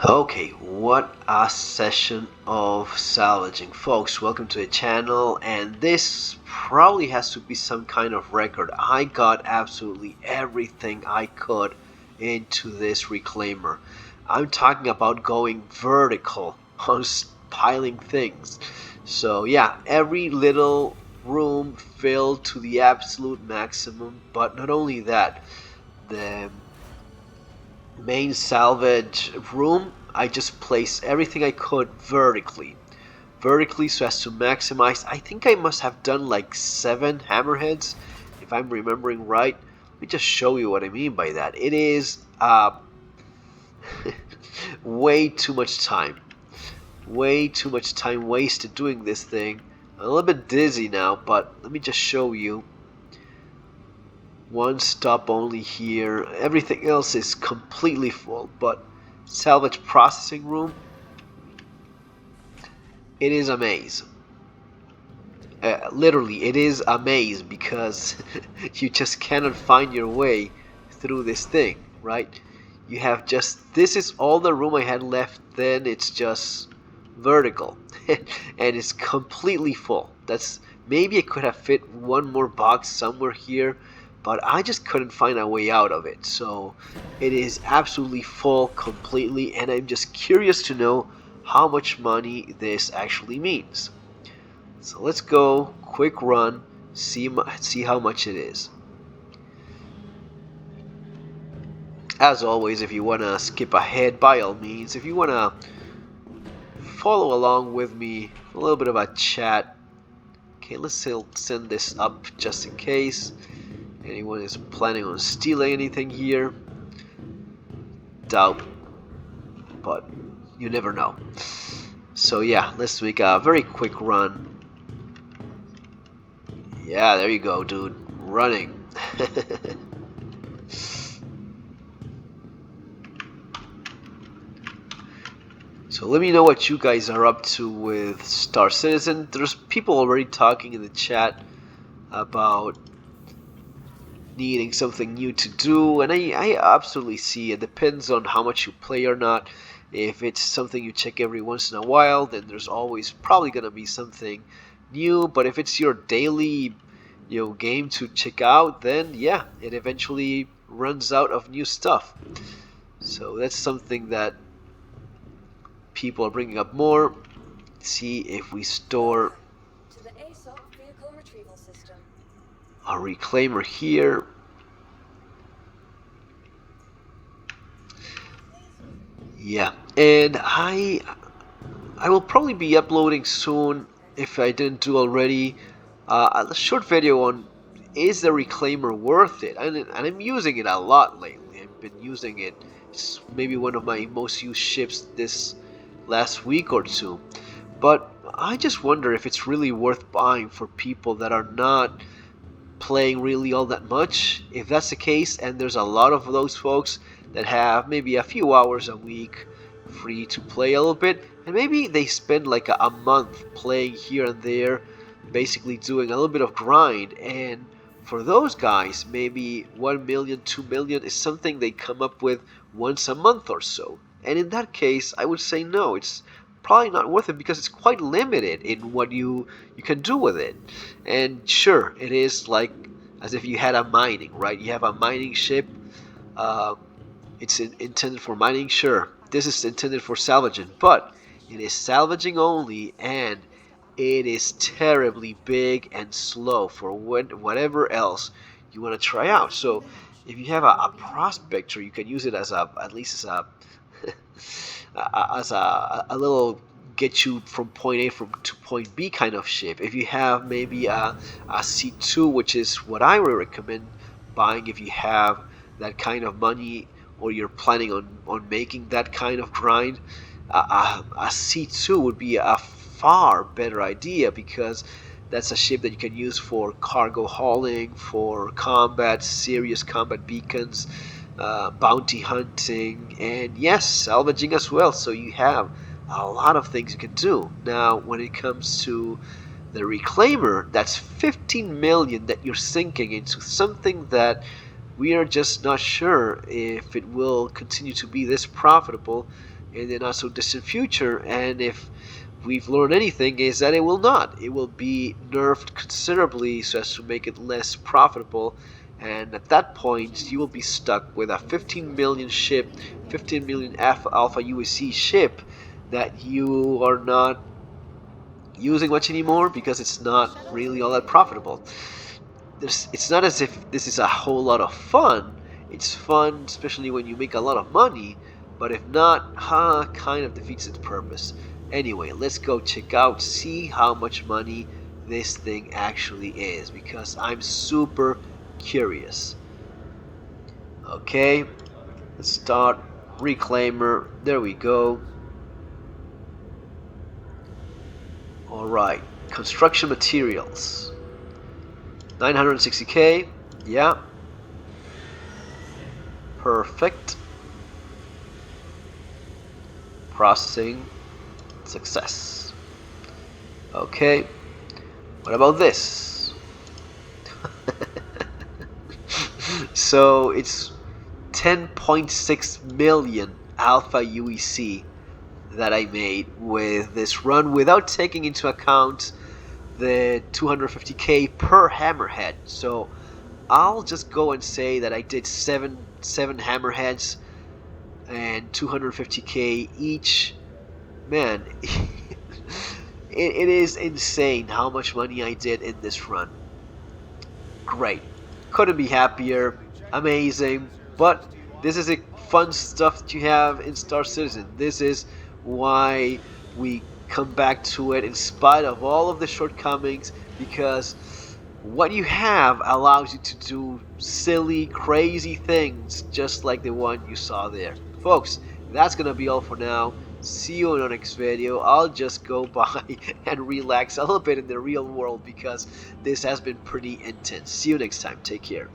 Okay, what a session of salvaging, folks. Welcome to the channel, and this probably has to be some kind of record. I got absolutely everything I could into this reclaimer. I'm talking about going vertical on piling things. So yeah, every little room filled to the absolute maximum, but not only that, the main salvage room, I just placed everything I could vertically so as to maximize. I think I must have done like 7 hammerheads if I'm remembering right. Let me just show you what I mean by that. It is way too much time wasted doing this thing. I'm a little bit dizzy now, but let me just show you. One stop only here. Everything else is completely full, but salvage processing room, it is a maze. Literally, it is a maze because you just cannot find your way through this thing, right? You have just, this is all the room I had left, then it's just vertical and it's completely full. That's, maybe I could have fit one more box somewhere here, but I just couldn't find a way out of it. So it is absolutely full completely, and I'm just curious to know how much money this actually means. So let's go quick run, see how much it is. As always, if you want to skip ahead, by all means. If you want to follow along with me, a little bit of a chat. Okay, let's send this up just in case anyone is planning on stealing anything here. Doubt, but you never know. So yeah, let's make a very quick run. Yeah, there you go, dude. Running. So let me know what you guys are up to with Star Citizen. There's people already talking in the chat about needing something new to do, and I absolutely see it. Depends on how much you play or not. If it's something you check every once in a while, then there's always probably gonna be something new. But if it's your daily, game to check out, then yeah, it eventually runs out of new stuff. So that's something that people are bringing up more. Let's see if we store a reclaimer here. Yeah, and I will probably be uploading soon, if I didn't do already, a short video on, is the reclaimer worth it? And I'm using it a lot lately. I've been using it. It's maybe one of my most used ships this last week or two. But I just wonder if it's really worth buying for people that are not playing really all that much. If that's the case, and there's a lot of those folks that have maybe a few hours a week free to play a little bit, and maybe they spend like a month playing here and there, basically doing a little bit of grind, and for those guys, maybe 1 million, 2 million is something they come up with once a month or so. And in that case, I would say no, it's probably not worth it because it's quite limited in what you can do with it. And sure, it is like as if you had a mining, right? You have a mining ship. Uh, it's intended for mining. Sure, this is intended for salvaging, but it is salvaging only, and it is terribly big and slow for whatever else you want to try out. So if you have a prospector, you can use it as at least as a as a little get you from point A to point B kind of ship. If you have maybe a C2, which is what I would recommend buying if you have that kind of money or you're planning on making that kind of grind, a C2 would be a far better idea because that's a ship that you can use for cargo hauling, for combat, serious combat beacons, bounty hunting, and yes, salvaging as well. So you have a lot of things you can do. Now, when it comes to the reclaimer, that's 15 million that you're sinking into something that we are just not sure if it will continue to be this profitable in the not so distant future, and if we've learned anything, is that it will not. It will be nerfed considerably so as to make it less profitable, and at that point you will be stuck with a 15 million ship, 15 million Alpha UEC ship that you are not using much anymore because it's not really all that profitable. It's not as if this is a whole lot of fun. It's fun, especially when you make a lot of money, but if not, kind of defeats its purpose. Anyway, let's go check out, see how much money this thing actually is, because I'm super curious. Okay, let's start Reclaimer. There we go. Alright, construction materials. 960k, yeah. Perfect. Processing, success. Okay, what about this? So it's 10.6 million Alpha UEC that I made with this run without taking into account the 250k per hammerhead. So I'll just go and say that I did seven hammerheads and 250k each. Man, it is insane how much money I did in this run. Great. Couldn't be happier. Amazing. But this is a fun stuff that you have in Star Citizen. This is why we come back to it in spite of all of the shortcomings, because what you have allows you to do silly, crazy things just like the one you saw there. Folks, that's gonna be all for now. See you in the next video. I'll just go by and relax a little bit in the real world because this has been pretty intense. See you next time. Take care.